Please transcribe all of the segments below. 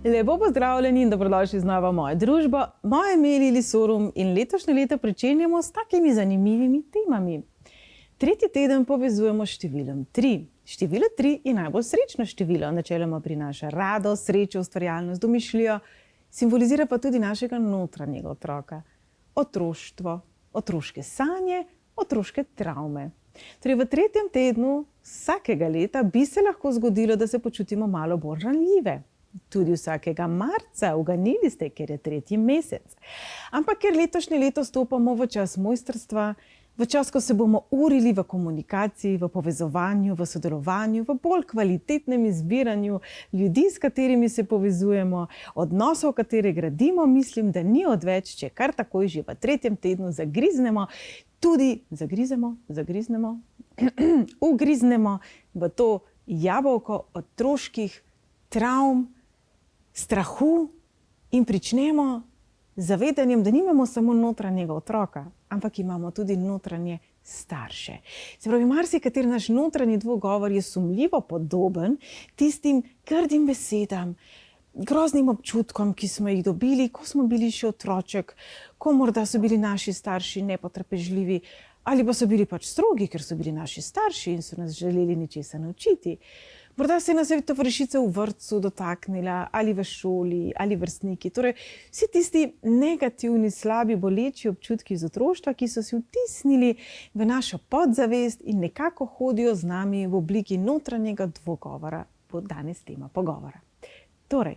Lepo pozdravljeni in dobrodošli znova v mojo družbo. Moje ime je Lili Sorum in letošnje leto pričenjamo s takimi zanimivimi temami. Tretji teden povezujemo s številom 3. Število 3 je najbolj srečno število, načeloma prinaša radost, srečo, ustvarjalnost, domišljijo, simbolizira pa tudi našega notranjega otroka, otroštvo, otroške sanje, otroške travme. Torej v tretjem tednu vsakega leta bi se lahko zgodilo, da se počutimo malo bolj ranljive. Tudi vsakega marca, uganili ste, ker je tretji mesec. Ampak ker letošnje leto stopamo v čas mojstrstva, v čas, ko se bomo urili v komunikaciji, v povezovanju, v sodelovanju, v bolj kvalitetnem izbiranju ljudi, s katerimi se povezujemo, odnosov, katere gradimo, mislim, da ni odveč, če kar takoj že v tretjem tednu zagriznemo, ugriznemo v to jabolko otroških travm, strahu in pričnemo z zavedanjem, da nimamo samo notranjega otroka, ampak imamo tudi notranje starše. Se pravi, marsikateri naš notranji dvogovor je sumljivo podoben tistim grdim besedam, groznim občutkom, ki smo jih dobili, ko smo bili še otroček, ko morda so bili naši starši nepotrpežljivi, ali pa so bili pač strogi, ker so bili naši starši in so nas želeli ničesa naučiti. Morda se nas je tovarišica v vrtcu dotaknila, ali v šoli, ali vrstniki. Torej, vsi tisti negativni, slabi, boleči občutki iz otroštva, ki so si vtisnili v našo podzavest in nekako hodijo z nami v obliki notranjega dvogovora, bo danes tema pogovora. Torej,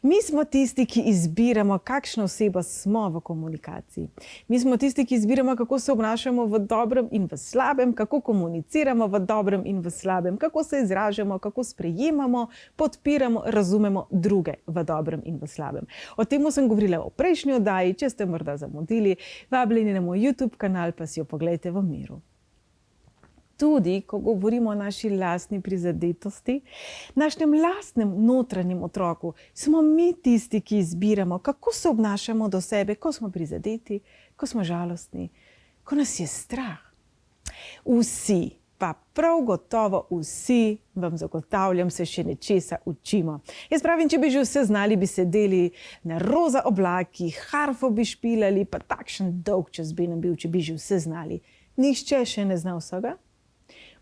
mi smo tisti, ki izbiramo, kakšna oseba smo v komunikaciji. Mi smo tisti, ki izbiramo, kako se obnašamo v dobrem in v slabem, kako komuniciramo v dobrem in v slabem, kako se izražamo, kako sprejemamo, podpiramo, razumemo druge v dobrem in v slabem. O tem sem govorila v prejšnji oddaji, če ste morda zamudili, vabljeni na moj YouTube kanal, pa si jo poglejte v miru. Tudi, ko govorimo o naši lastni prizadetosti, našem lastnem notranjem otroku, smo mi tisti, ki izbiramo, kako se obnašamo do sebe, ko smo prizadeti, ko smo žalostni, ko nas je strah. Vsi, pa prav gotovo vsi, vam zagotavljam, se še nečesa učimo. Jaz pravim, če bi že vse znali, bi sedeli na roza oblakih, harfo bi špilali, pa takšen dolg čas bi nam bil, če bi že vse znali. Nihče še ne zna vsega.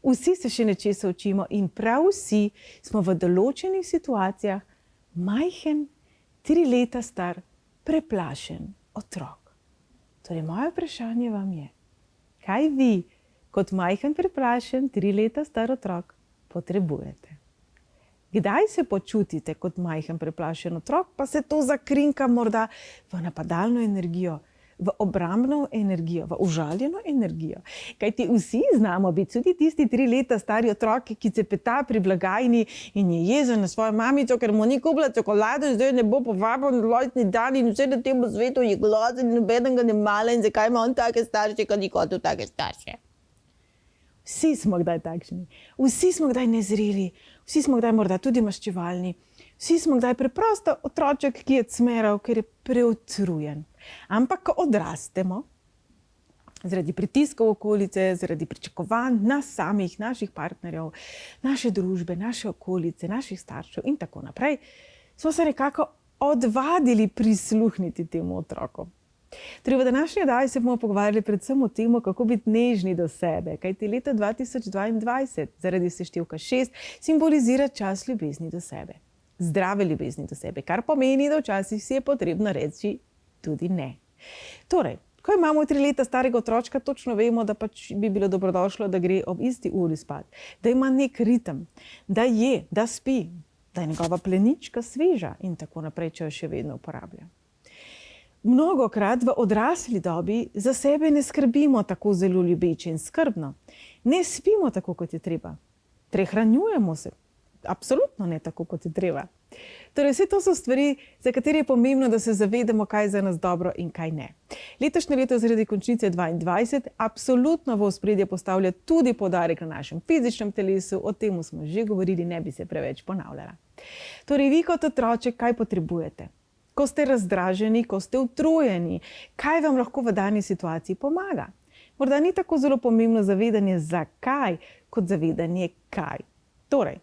Vsi se še nečesa učimo in prav vsi smo v določenih situacijah majhen, 3 leta star, preplašen otrok. Torej, moje vprašanje vam je, kaj vi kot majhen, preplašen, 3 leta star otrok potrebujete? Kdaj se počutite kot majhen, preplašen otrok, pa se to zakrinka morda v napadalno energijo, v obrambno energijo, v užaljeno energijo. Kajti vsi znamo biti tudi tisti 3 leta stari otrok, ki cepeta pri blagajni in je jezen na svojo mamico, ker mu ni kupila čokolado in zdaj ne bo povabil na rojstni dan in vse na tem svetu je glazen in nobenega ne mala in zakaj ima on take starše, kad ni hotel take starše. Vsi smo kdaj takšni, vsi smo kdaj nezreli, vsi smo kdaj morda tudi maščevalni, vsi smo kdaj preprosto otroček, ki je cmeral, ker je preutrujen. Ampak, ko odrastemo, zaradi pritiskov okolice, zaradi pričakovanj nas samih, naših partnerjev, naše družbe, naše okolice, naših staršev in tako naprej, smo se nekako odvadili prisluhniti temu otroku. Torej, v današnji oddaji se bomo pogovarjali predvsem o tem, kako biti nežni do sebe, kajti leto 2022 zaradi seštevka 6 simbolizira čas ljubezni do sebe. Zdrave ljubezni do sebe, kar pomeni, da včasih si je potrebno reči tudi ne. Torej, ko imamo 3 leta starega otročka, točno vemo, da pač bi bilo dobrodošlo, da gre ob isti uri spat, da ima nek ritem, da je, da spi, da je njegova plenička sveža in tako naprej, če jo še vedno uporablja. Mnogokrat v odrasli dobi za sebe ne skrbimo tako zelo ljubeče in skrbno. Ne spimo tako, kot je treba. Prehranjujemo se absolutno ne tako, kot je treba. Torej, vse to so stvari, za katere je pomembno, da se zavedamo, kaj je za nas dobro in kaj ne. Letošnje leto zaradi končnice 2022 absolutno v ospredje postavlja tudi poudarek na našem fizičnem telesu, o tem smo že govorili, ne bi se preveč ponavljala. Torej, vi kot otroček, kaj potrebujete? Ko ste razdraženi, ko ste utrujeni, kaj vam lahko v dani situaciji pomaga? Morda ni tako zelo pomembno zavedanje zakaj, kot zavedanje kaj. Torej,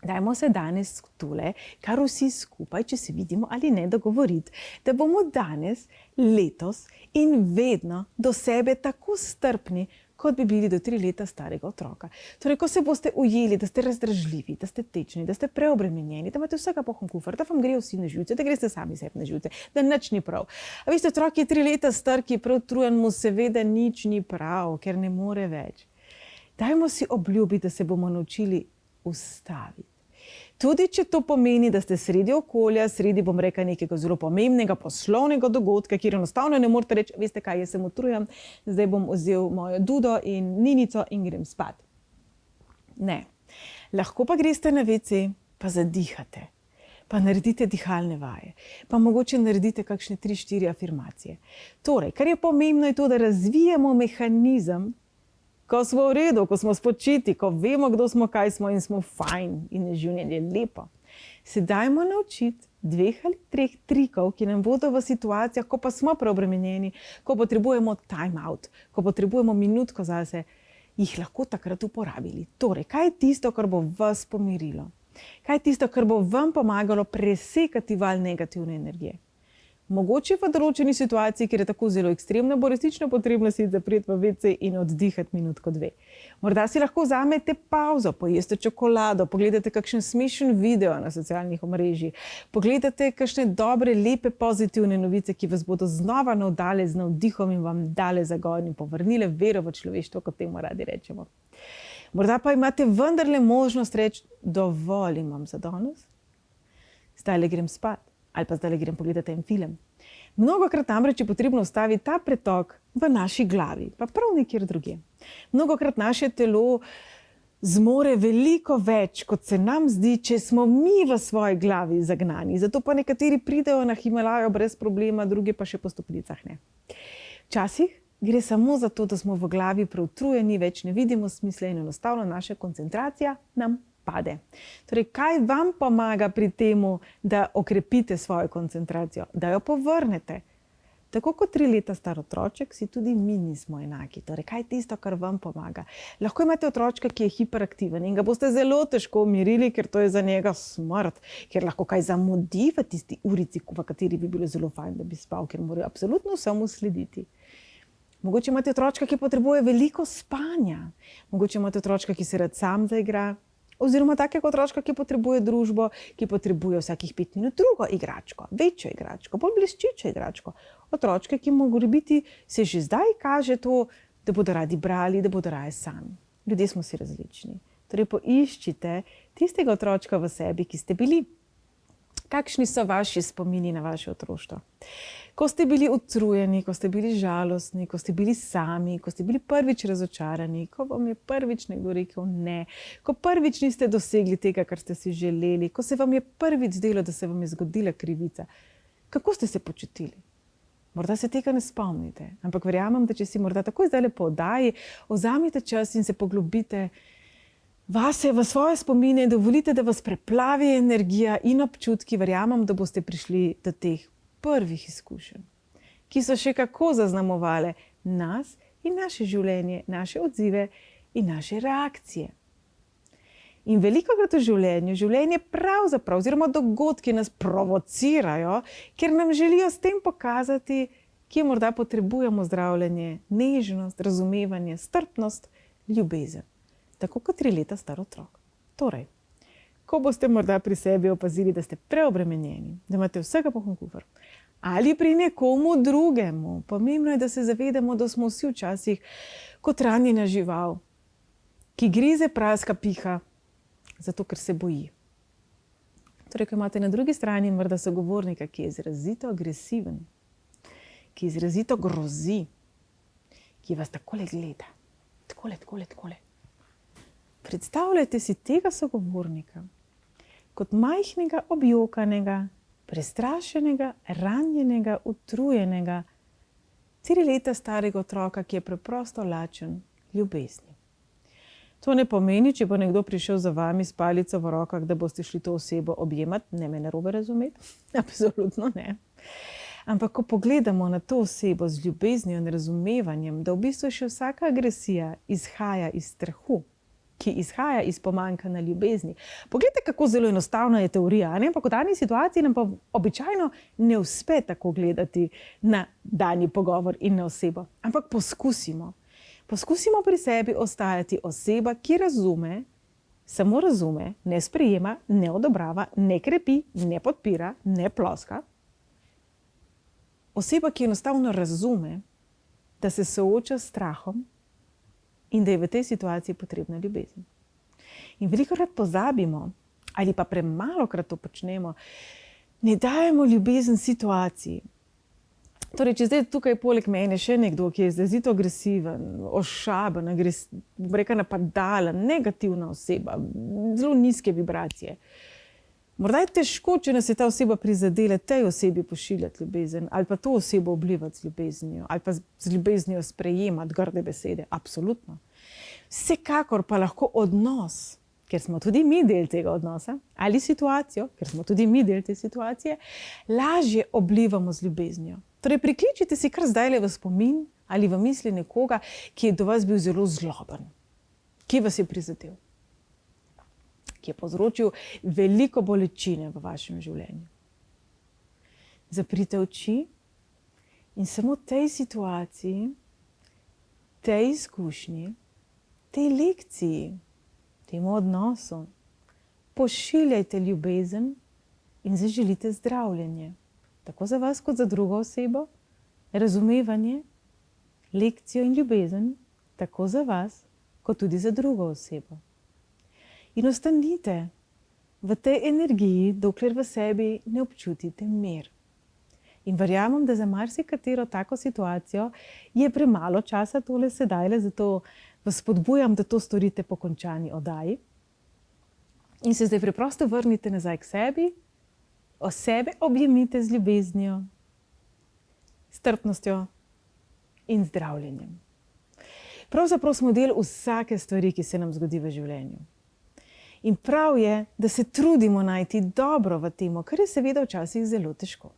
Dajmo se danes tole, kar vsi skupaj, če se vidimo ali ne, dogovoriti, da bomo danes, letos in vedno do sebe tako strpni, kot bi bili do 3 leta starega otroka. Torej, ko se boste ujeli, da ste razdražljivi, da ste tečni, da ste preobremenjeni, da imate vsega pohon kufr, da vam grejo vsi na živce, da greste sami sebi na živce, da nič ni prav. A veste, otrok je 3 leta star, ki je prav utrujen, mu seveda nič ni prav, ker ne more več. Dajmo si obljubiti, da se bomo naučili ustaviti. Tudi če to pomeni, da ste sredi okolja, sredi, bom rekla, nekega zelo pomembnega poslovnega dogodka, kjer enostavno ne morete reči, veste kaj, jaz sem utrujen, zdaj bom vzel mojo dudo in ninico in grem spat. Ne. Lahko pa greste na WC, pa zadihate, pa naredite dihalne vaje, pa mogoče naredite kakšne 3-4 afirmacije. Torej, kar je pomembno je to, da razvijamo mehanizem, ko smo v redu, ko smo spočiti, ko vemo, kdo smo, kaj smo in smo fajn in je življenje lepo. Se dajmo naučiti 2 ali 3 trikov, ki nam bodo v situacijah, ko pa smo preobremenjeni, ko potrebujemo time out, ko potrebujemo minutko zase, jih lahko takrat uporabili. Torej, kaj je tisto, kar bo vas pomirilo? Kaj je tisto, kar bo vam pomagalo presekati val negativne energije? Mogoče v določeni situaciji, kjer je tako zelo ekstremna, bo resnično potrebno si zapreti v WC in oddihati minutko 2. Morda si lahko vzamete pauzo, pojeste čokolado, pogledate kakšen smešen video na socialnih omrežjih, pogledate kakšne dobre, lepe, pozitivne novice, ki vas bodo znova navdale z navdihom in vam dale zagon in povrnile vero v človeštvo, kot temu radi rečemo. Morda pa imate vendarle možnost reči, dovolj imam za danes, zdajle grem spat. Ali pa zdaj grem pogledati en film. Mnogokrat namreč je potrebno ustaviti ta pretok v naši glavi, pa prav nekjer drugje. Mnogokrat naše telo zmore veliko več, kot se nam zdi, če smo mi v svoji glavi zagnani. Zato pa nekateri pridejo na Himalajo brez problema, drugi pa še po stopnicah ne. Včasih gre samo za to, da smo v glavi preutrujeni, več ne vidimo smisla in enostavno naša koncentracija nam pade. Torej, kaj vam pomaga pri temu, da okrepite svojo koncentracijo? Da jo povrnete. Tako kot 3 leta star otroček, si tudi mi nismo enaki. Torej, kaj je tisto, kar vam pomaga? Lahko imate otročka, ki je hiperaktiven in ga boste zelo težko umirili, ker to je za njega smrt, ker lahko kaj zamudi v tisti urici, v kateri bi bilo zelo fajn, da bi spal, ker morajo absolutno vsemu slediti. Mogoče imate otročka, ki potrebuje veliko spanja. Mogoče imate otročka, ki se rad sam zaigra. Oziroma takega otročka, ki potrebuje družbo, ki potrebuje vsakih 5 minut drugo igračko, večjo igračko, bolj bleščečo igračko. Otročke, ki morebiti se že zdaj kaže to, da bodo radi brali, da bodo raje sami. Ljudje smo si različni. Torej poiščite tistega otročka v sebi, ki ste bili. Kakšni so vaši spomini na vaše otroštvo? Ko ste bili utrujeni, ko ste bili žalostni, ko ste bili sami, ko ste bili prvič razočarani, ko vam je prvič nekdo rekel ne, ko prvič niste dosegli tega, kar ste si želeli, ko se vam je prvič zdelo, da se vam je zgodila krivica. Kako ste se počutili? Morda se tega ne spomnite, ampak verjamem, da če si morda takoj zdaj po oddaji vzamite čas in se poglobite vase, v svoje spomine, dovolite, da vas preplavi energija in občutki, verjamem, da boste prišli do teh prvih izkušenj, ki so še kako zaznamovale nas in naše življenje, naše odzive in naše reakcije. In velikokrat v življenju, življenje pravzaprav, oziroma dogodki nas provocirajo, ker nam želijo s tem pokazati, kje morda potrebujemo zdravljenje, nežnost, razumevanje, strpnost, ljubezen. Tako kot 3 leta star otrok. Torej, ko boste morda pri sebi opazili, da ste preobremenjeni, da imate vsega pohon kufr, ali pri nekomu drugemu, pomembno je, da se zavedamo, da smo vsi včasih kot ranjena žival, ki grize, praska, piha, zato ker se boji. Torej, ko imate na drugi strani morda sogovornika, ki je izrazito agresiven, ki izrazito grozi, ki vas takole gleda, takole. Predstavljajte si tega sogovornika kot majhnega, objokanega, prestrašenega, ranjenega, utrujenega, 3 leta starega otroka, ki je preprosto lačen ljubezni. To ne pomeni, če bo nekdo prišel za vami s palico v rokah, da boste šli to osebo objemati, ne me narobe razumeti, absolutno ne. Ampak ko pogledamo na to osebo z ljubeznijo in razumevanjem, da v bistvu še vsaka agresija izhaja iz strahu, ki izhaja iz pomanjkanja ljubezni. Poglejte, kako zelo enostavna je teorija, ne? Ampak v dani situaciji nam pa običajno ne uspe tako gledati na dani pogovor in na osebo. Ampak poskusimo. Poskusimo pri sebi ostajati oseba, ki razume, samo razume, ne sprejema, ne odobrava, ne krepi, ne podpira, ne ploska. Oseba, ki enostavno razume, da se sooča s strahom in da je v tej situaciji potrebna ljubezen. In velikokrat pozabimo, ali pa premalokrat to počnemo, ne dajemo ljubezen situaciji. Torej, če zdaj tukaj poleg mene še nekdo, ki je izrazito agresiven, ošaben, napadalen, negativna oseba, zelo nizke vibracije. Morda je težko, če nas je ta oseba prizadela, tej osebi pošiljati ljubezen, ali pa to osebo oblivati z ljubeznijo, ali pa z ljubeznijo sprejemati grde besede. Absolutno. Vsekakor pa lahko odnos, ker smo tudi mi del tega odnosa, ali situacijo, ker smo tudi mi del te situacije, lažje oblivamo z ljubeznijo. Torej, prikličite si kar zdajle v spomin ali v misli nekoga, ki je do vas bil zelo zloben, ki vas je prizadel, ki je povzročil veliko bolečine v vašem življenju. Zaprite oči in samo tej situaciji, tej izkušnji, tej lekciji, temu odnosu pošiljajte ljubezen in zaželite zdravljenje. Tako za vas kot za drugo osebo, razumevanje, lekcijo in ljubezen, tako za vas kot tudi za drugo osebo. In ostanite v tej energiji, dokler v sebi ne občutite mir. In verjamem, da za marsikatero tako situacijo je premalo časa tole sedajle, zato vas spodbujam, da to storite po končani oddaji. In se zdaj preprosto vrnite nazaj k sebi, sebe objemite z ljubeznijo, strpnostjo in zdravljenjem. Pravzaprav smo del vsake stvari, ki se nam zgodi v življenju. In prav je, da se trudimo najti dobro v tem, kar je seveda včasih zelo težko.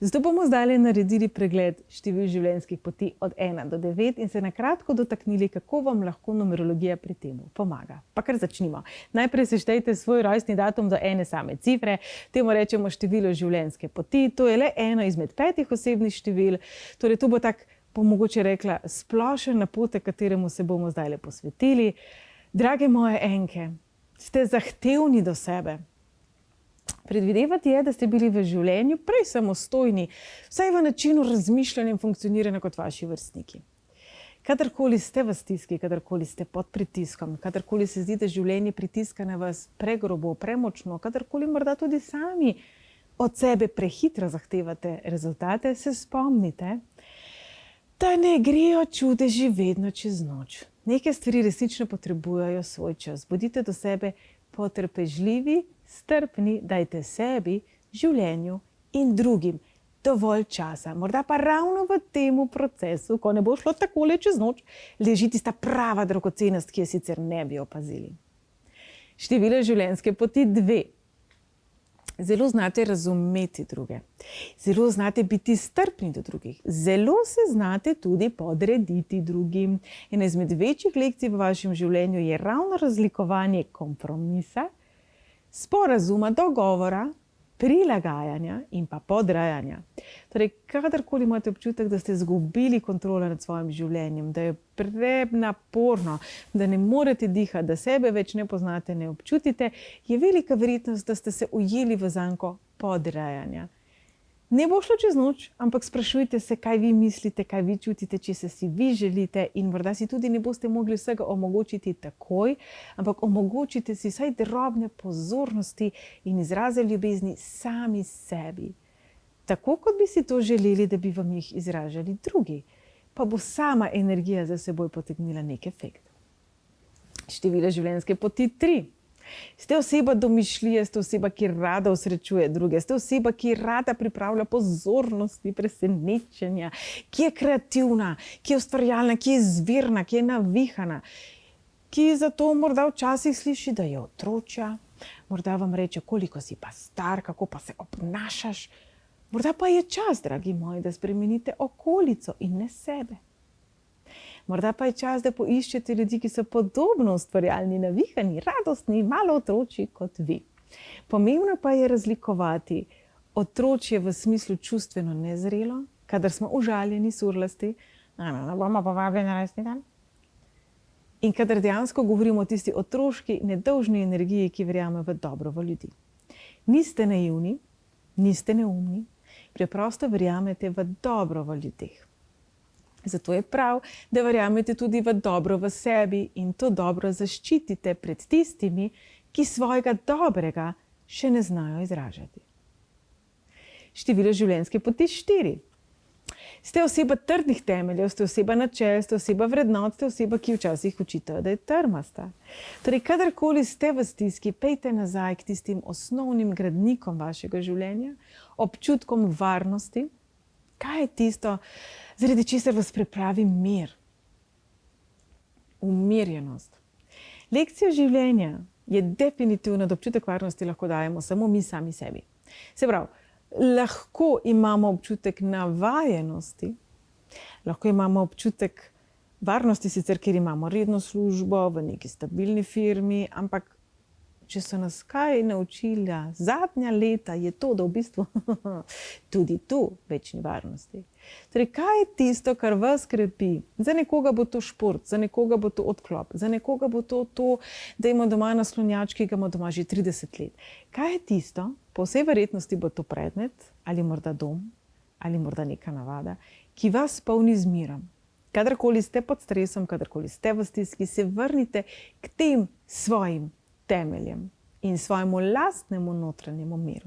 Zato bomo zdaj naredili pregled števil življenjskih poti od 1 do 9 in se na kratko dotaknili, kako vam lahko numerologija pri tem pomaga. Pa kar začnimo. Najprej seštejte svoj rojstni datum do ene same cifre, temu rečemo število življenjske poti, to je le eno izmed 5 osebnih števil, torej to bo tak, bom mogoče rekla, splošen napotek, kateremu se bomo zdaj posvetili. Drage moje enke, ste zahtevni do sebe. Predvidevati je, da ste bili v življenju prej samostojni, vsaj v načinu razmišljanja in funkcioniranja kot vaši vrstniki. Kadarkoli ste v stiski, kadarkoli ste pod pritiskom, kadarkoli se zdi, da življenje pritiska na vas pregrobo, premočno, kadarkoli morda tudi sami od sebe prehitro zahtevate rezultate, se spomnite, da ne grejo čudeži vedno čez noč. Neke stvari resnično potrebujejo svoj čas. Bodite do sebe potrpežljivi, strpni, dajte sebi, življenju in drugim dovolj časa. Morda pa ravno v tem procesu, ko ne bo šlo takole čez noč, leži tista prava dragocenost, ki je sicer ne bi opazili. Število življenjske poti 2. Zelo znate razumeti druge. Zelo znate biti strpni do drugih. Zelo se znate tudi podrediti drugim. Ena izmed večjih lekcij v vašem življenju je ravno razlikovanje kompromisa, sporazuma, dogovora, prilagajanja in pa podrejanja. Torej, kadarkoli imate občutek, da ste izgubili kontrolo nad svojim življenjem, da je prenaporno, da ne morete dihati, da sebe več ne poznate, ne občutite, je velika verjetnost, da ste se ujeli v zanko podrejanja. Ne bo šlo čez noč, ampak sprašujte se, kaj vi mislite, kaj vi čutite, če se si vi želite in morda si tudi ne boste mogli vsega omogočiti takoj, ampak omogočite si vsaj drobne pozornosti in izraze ljubezni sami sebi. Tako, kot bi si to želeli, da bi vam jih izražali drugi, pa bo sama energija za seboj potegnila nek efekt. Število življenjske poti 3. Ste oseba domišljije, ste oseba, ki rada osrečuje druge, ste oseba, ki rada pripravlja pozornosti, presenečenja, ki je kreativna, ki je ustvarjalna, ki je izvirna, ki je navihana, ki zato morda včasih sliši, da je otročja, morda vam reče, koliko si pa star, kako pa se obnašaš. Morda pa je čas, dragi moji, da spremenite okolico in ne sebe. Morda pa je čas, da poiščete ljudi, ki so podobno ustvarjalni, navihani, radostni, malo otročji kot vi. Pomembno pa je razlikovati otročje v smislu čustveno nezrelo, kadar smo užaljeni, surlasti, bomo povabljeni na rojstni dan. In kadar dejansko govorimo o tisti otroški, nedolžni energiji, ki verjame v dobro v ljudi. Niste naivni, niste neumni, preprosto verjamete v dobro v ljudeh. Zato je prav, da verjamete tudi v dobro v sebi in to dobro zaščitite pred tistimi, ki svojega dobrega še ne znajo izražati. Število življenjske poti 4. Ste oseba trdnih temeljev, ste oseba načel, ste oseba vrednot, ste oseba, ki včasih učitajo, da je trmasta. Torej, kadarkoli ste v stiski, pejte nazaj k tistim osnovnim gradnikom vašega življenja, občutkom varnosti. Kaj je tisto, zaradi česar vas pripravi mir? Umirjenost. Lekcija življenja je definitivno, da občutek varnosti lahko dajemo samo mi sami sebi. Se pravi, lahko imamo občutek navajenosti, lahko imamo občutek varnosti, sicer ker imamo redno službo v neki stabilni firmi, ampak če so nas kaj naučila zadnja leta, je to, da v bistvu tudi tu več ni varnosti. Torej, kaj je tisto, kar vas krepi? Za nekoga bo to šport, za nekoga bo to odklop, za nekoga bo to, da ima doma naslonjač, ki ga ima doma že 30 let. Kaj je tisto? Po vsej verjetnosti bo to predmet, ali morda dom, ali morda neka navada, ki vas polni z mirom. Kadarkoli ste pod stresom, kadarkoli ste v stiski, se vrnite k tem svojim temeljem in svojemu lastnemu notranjemu miru.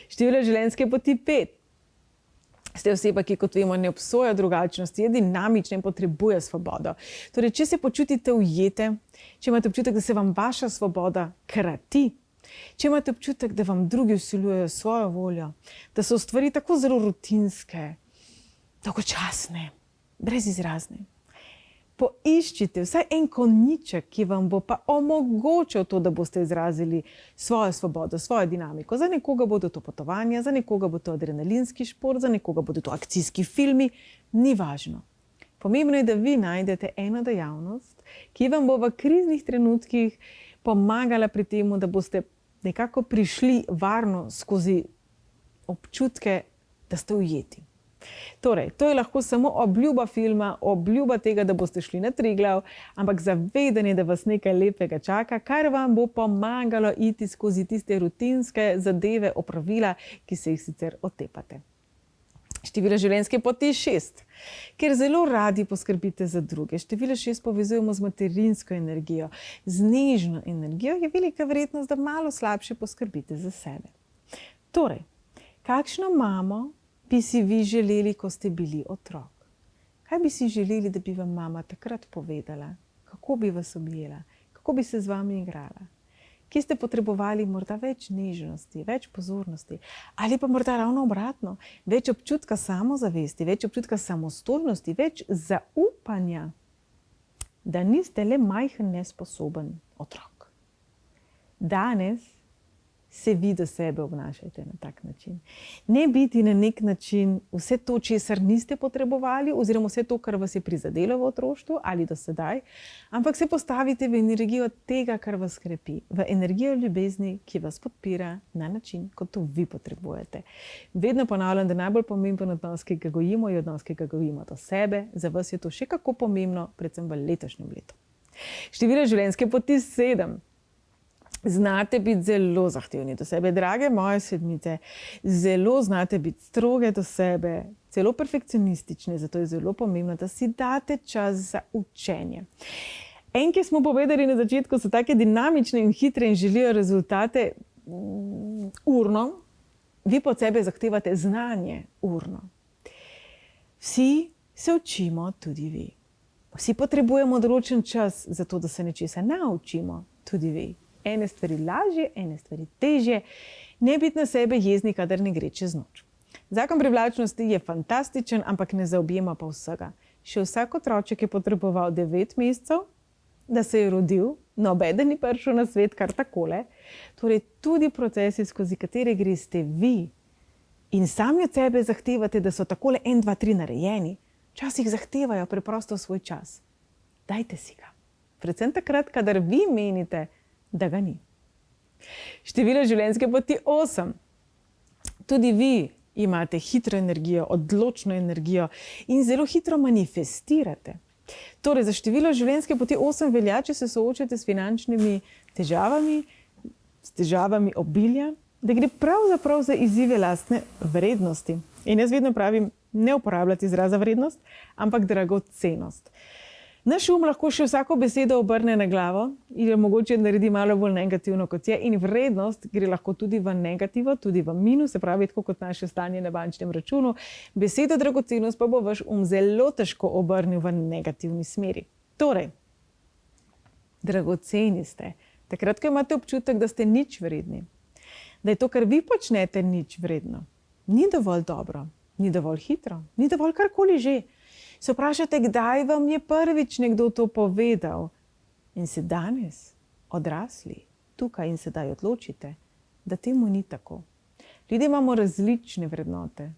Število življenjske poti 5. Ste oseba, ki, kot vemo, ne obsoja drugačnosti, je dinamična in potrebuje svobodo. Torej, če se počutite ujete, če imate občutek, da se vam vaša svoboda krati, če imate občutek, da vam drugi vsiljujejo svojo voljo, da so stvari tako zelo rutinske, dolgočasne, brezizrazne, poiščite vsaj en konjiček, ki vam bo pa omogočil to, da boste izrazili svojo svobodo, svojo dinamiko. Za nekoga bodo to potovanja, za nekoga bo to adrenalinski šport, za nekoga bodo to akcijski filmi, ni važno. Pomembno je, da vi najdete eno dejavnost, ki vam bo v kriznih trenutkih pomagala pri tem, da boste nekako prišli varno skozi občutke, da ste ujeti. Torej, to je lahko samo obljuba filma, obljuba tega, da boste šli na Triglav, ampak zavedanje, da vas nekaj lepega čaka, kar vam bo pomagalo iti skozi tiste rutinske zadeve, opravila, ki se jih sicer otepate. Število življenjske poti 6. Ker zelo radi poskrbite za druge. Število 6 povezujemo z materinsko energijo. Z nežno energijo je velika verjetnost, da malo slabše poskrbite za sebe. Torej, kakšno mamo bi si vi želeli, ko ste bili otrok? Kaj bi si želeli, da bi vam mama takrat povedala? Kako bi vas objela? Kako bi se z vami igrala? Kje ste potrebovali morda več nežnosti, več pozornosti? Ali pa morda ravno obratno, več občutka samozavesti, več občutka samostojnosti, več zaupanja, da niste le majhen, nesposoben otrok. Danes se vi do sebe obnašajte na tak način. Ne biti na nek način vse to, česar niste potrebovali, oziroma vse to, kar vas je prizadelo v otroštvu ali do sedaj, ampak se postavite v energijo tega, kar vas krepi, v energijo ljubezni, ki vas podpira na način, kot to vi potrebujete. Vedno ponavljam, da najbolj pomemben odnos, ki ga gojimo, je odnos, ki ga gojimo do sebe. Za vas je to še kako pomembno, predvsem v letošnjem letu. Število življenjske poti 7. Znate biti zelo zahtevni do sebe, drage moje sedmice, zelo znate biti stroge do sebe, celo perfekcionistične, zato je zelo pomembno, da si date čas za učenje. Enke smo povedali na začetku, so take dinamične in hitre in želijo rezultate urno, vi pod sebe zahtevate znanje urno. Vsi se učimo, tudi vi. Vsi potrebujemo določen čas za to, da se nečesa naučimo, tudi vi. Ene stvari lažje, ene stvari težje. Ne biti na sebe jezni, kadar ne gre čez noč. Zakon privlačnosti je fantastičen, ampak ne zaobjema pa vsega. Še vsak otroček je potreboval 9 mesecev, da se je rodil, nobeden ni prišel na svet kar takole. Torej, tudi procesi, skozi katere greste vi in sami od sebe zahtevate, da so takole 1, 2, 3 narejeni, včasih zahtevajo preprosto svoj čas. Dajte si ga. Predvsem takrat, kadar vi menite, da ga ni. Število življenjske poti 8. Tudi vi imate hitro energijo, odločno energijo in zelo hitro manifestirate. Torej, za število življenjske poti 8 velja, če se soočate s finančnimi težavami, s težavami obilja, da gre pravzaprav za izzive lastne vrednosti. In jaz vedno pravim, ne uporabljati izraza vrednost, ampak dragocenost. Naš lahko še vsako besedo obrne na glavo in jo mogoče naredi malo bolj negativno, kot je. In vrednost gre lahko tudi v negativo, tudi v minus, se pravi, tako kot naše stanje na bančnem računu. Beseda dragocenost pa bo vaš zelo težko obrnil v negativni smeri. Torej, dragoceni ste. Takrat, ko imate občutek, da ste nič vredni, da je to, kar vi počnete, nič vredno, ni dovolj dobro, ni dovolj hitro, ni dovolj karkoli že. Se vprašate, kdaj vam je prvič nekdo to povedal in se danes odrasli tukaj in sedaj odločite, da temu ni tako. Ljudje imamo različne vrednote,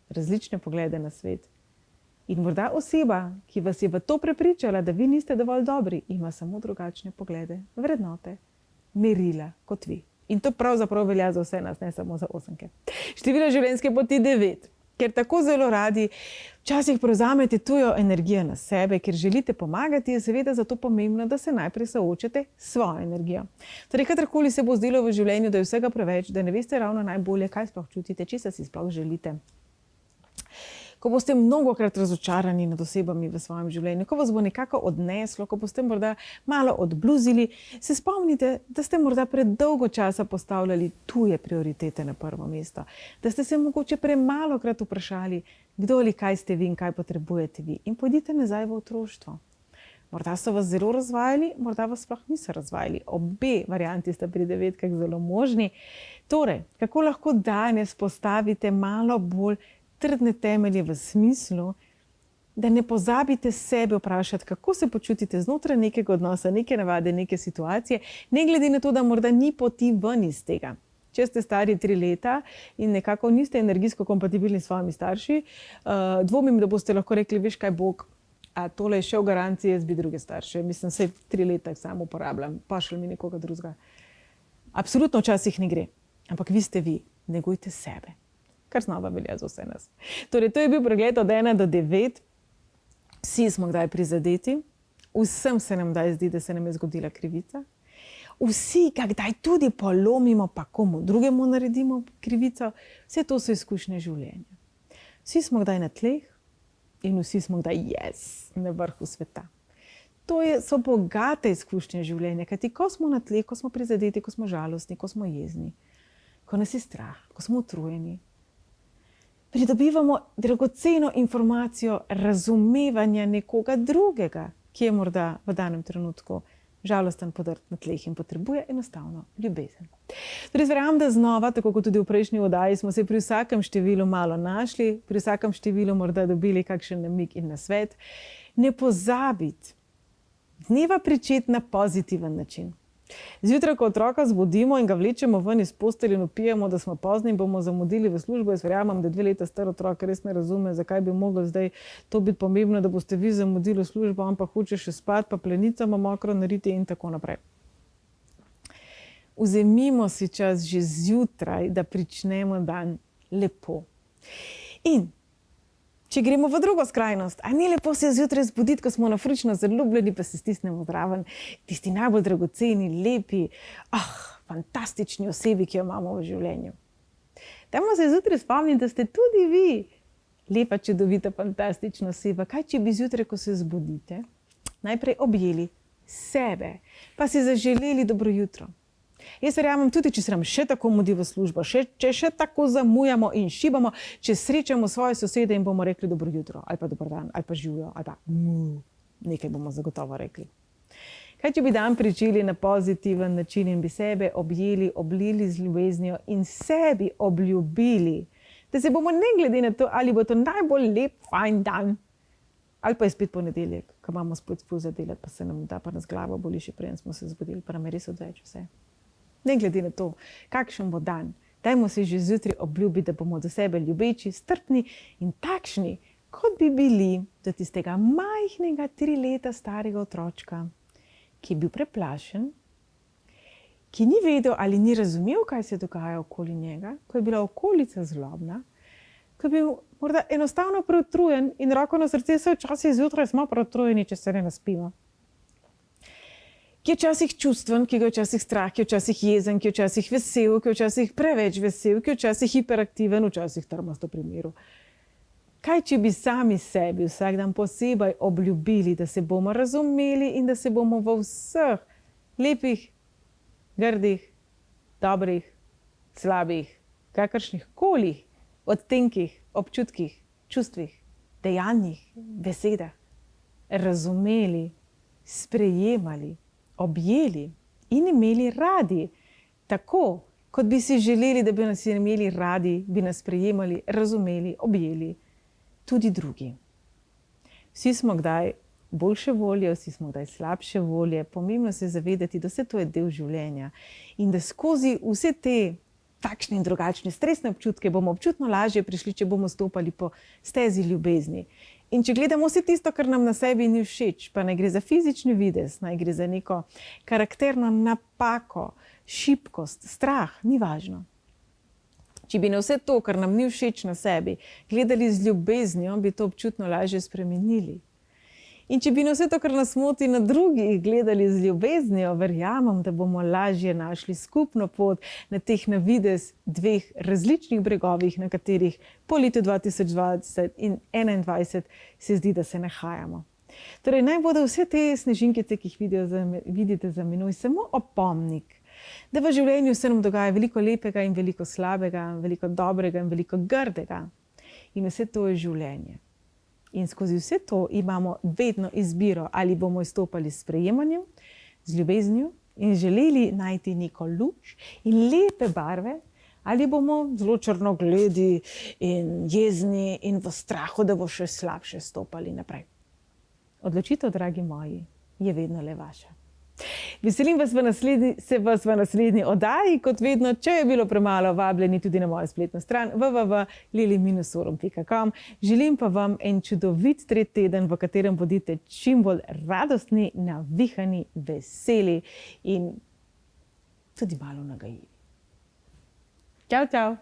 različne poglede na svet. In morda oseba, ki vas je v to prepričala, da vi niste dovolj dobri, ima samo drugačne poglede, vrednote, merila kot vi. In to pravzaprav velja za vse nas, ne samo za 8. Število življenjske poti 9. Ker tako zelo radi včasih prevzamete tujo energijo na sebe, ker želite pomagati, je seveda zato pomembno, da se najprej soočate s svojo energijo. Torej, kadarkoli se bo zdelo v življenju, da je vsega preveč, da ne veste ravno najbolje, kaj sploh čutite, česa si sploh želite. Ko boste mnogokrat razočarani nad osebami v svojem življenju, ko vas bo nekako odneslo, ko boste morda malo odbluzili, se spomnite, da ste morda predolgo časa postavljali tuje prioritete na prvo mesto, da ste se mogoče premalokrat vprašali, kdo ali kaj ste vi in kaj potrebujete vi, in pojdite nazaj v otroštvo. Morda so vas zelo razvajali, morda vas sploh niso razvajali. Obe varianti sta pri 9 zelo možni. Torej, kako lahko danes postavite malo bolj trdne temelje v smislu, da ne pozabite sebe vprašati, kako se počutite znotraj nekega odnosa, neke navade, neke situacije, ne glede na to, da morda ni poti ven iz tega. Če ste stari 3 leta in nekako niste energijsko kompatibilni s svojimi starši, dvomim, da boste lahko rekli, veš kaj, Bog, a tole je še v garanciji, jaz bi druge starše. Mislim, sej 3 leta samo uporabljam, pošlji mi nekoga drugega. Absolutno včasih ne gre, ampak vi ste vi, negujte sebe. Kar znova velja za vse nas. Torej, to je bil pregled od 1 do 9. Vsi smo kdaj prizadeti, vsem se nam kdaj zdi, da se nam je zgodila krivica. Vsi kdaj tudi polomimo, pa komu drugemu naredimo krivico. Vse to so izkušnje življenja. Vsi smo kdaj na tleh in vsi smo kdaj na vrhu sveta. To so bogate izkušnje življenja, kajti ko smo na tleh, ko smo prizadeti, ko smo žalostni, ko smo jezni, ko nas je strah, ko smo utrujeni, pridobivamo dragoceno informacijo razumevanja nekoga drugega, ki je morda v danem trenutku žalosten, podrt na tleh in potrebuje enostavno ljubezen. Torej, verjamem, da znova, tako kot tudi v prejšnji oddaji, smo se pri vsakem številu malo našli, pri vsakem številu morda dobili kakšen namig in nasvet. Ne pozabiti dneva pričeti na pozitiven način. Zjutraj, ko otroka zbudimo in ga vlečemo ven iz postelje in vpijemo, da smo pozni in bomo zamudili v službo, jaz verjamem, da 2 leta star otrok res ne razume, zakaj bi moglo zdaj to biti pomembno, da boste vi zamudili v službo, on pa hoče še spati, pa plenicama mokro nariti in tako naprej. Vzemimo si čas že zjutraj, da pričnemo dan lepo. In če gremo v drugo skrajnost, a ni lepo se zjutraj zbuditi, ko smo nafrično zaljubljeni, pa se stisnemo zraven tisti najbolj dragoceni, lepi, fantastični osebi, ki jo imamo v življenju. Dajmo se zjutraj spomniti, da ste tudi vi lepa, čudovita, fantastična oseba. Kaj, če bi zjutraj, ko se zbudite, najprej objeli sebe, pa si zaželeli dobro jutro. Jaz verjamem, tudi če se nam še tako mudi v službo, če še tako zamujamo in šibamo, če srečamo svoje sosede in bomo rekli dobro jutro, ali pa dober dan, ali pa živijo, ali pa nekaj bomo zagotovo rekli. Kaj, če bi dan pričeli na pozitiven način in bi sebe objeli, oblili z ljubeznijo in sebi obljubili, da se bomo ne glede na to, ali bo to najbolj lep, fajn dan, ali pa je spet ponedeljek, ko imamo spet spust za delati, pa se nam da, pa nas glava boli, še preden smo se zbudili, pa nam je res odveč vse. Ne glede na to, kakšen bo dan, dajmo si že zjutraj obljubiti, da bomo do sebe ljubeči, strpni in takšni, kot bi bili do tistega majhnega 3 leta starega otročka, ki je bil preplašen, ki ni vedel ali ni razumel, kaj se dogaja okoli njega, ko je bila okolica zlobna, ko je bil morda enostavno preutrujen in roko na srce se včasih zjutraj smo preutrujeni, če se ne naspimo. Ki je včasih čustven, ki ga je včasih strah, ki je včasih jezen, ki je včasih vesel, ki je včasih preveč vesel, ki je včasih hiperaktiven, včasih trmasto pri miru. Kaj, če bi sami sebi vsak dan posebej obljubili, da se bomo razumeli in da se bomo v vseh lepih, grdih, dobrih, slabih, kakršnih kolih, odtenkih, občutkih, čustvih, dejanjih, besedah razumeli, sprejemali, objeli in imeli radi, tako kot bi si želeli, da bi nas imeli radi, bi nas sprejemali, razumeli, objeli tudi drugi. Vsi smo kdaj boljše volje, vsi smo kdaj slabše volje, pomembno se zavedati, da vse to je del življenja in da skozi vse te takšne in drugačne stresne občutke bomo občutno lažje prišli, če bomo stopali po stezi ljubezni. In če gledamo vse tisto, kar nam na sebi ni všeč, pa naj gre za fizični videz, naj gre za neko karakterno napako, šibkost, strah, ni važno. Če bi na vse to, kar nam ni všeč na sebi, gledali z ljubeznijo, bi to občutno lažje spremenili. In če bi na vse to, kar nas moti na drugih, gledali z ljubeznijo, verjamem, da bomo lažje našli skupno pot na teh na videz 2 različnih bregovih, na katerih po letu 2020 in 2021 se zdi, da se nahajamo. Torej, naj bodo vse te snežinkice, ki jih vidite za menoj, samo opomnik, da v življenju se nam dogaja veliko lepega in veliko slabega, veliko dobrega in veliko grdega. In vse to je življenje. In skozi vse to imamo vedno izbiro, ali bomo izstopali s sprejemanjem, z ljubeznijo in želeli najti neko luč in lepe barve, ali bomo zelo črnogledi in jezni in v strahu, da bo še slabše stopali naprej. Odločitev, dragi moji, je vedno le vaša. Veselim se vas v naslednji oddaji, kot vedno, če je bilo premalo, vabljeni tudi na mojo spletno stran www.lili-forum.com. Želim pa vam en čudovit 3 teden, v katerem bodite čim bolj radostni, navihani, veseli in tudi malo nagajivi. Čau, čau!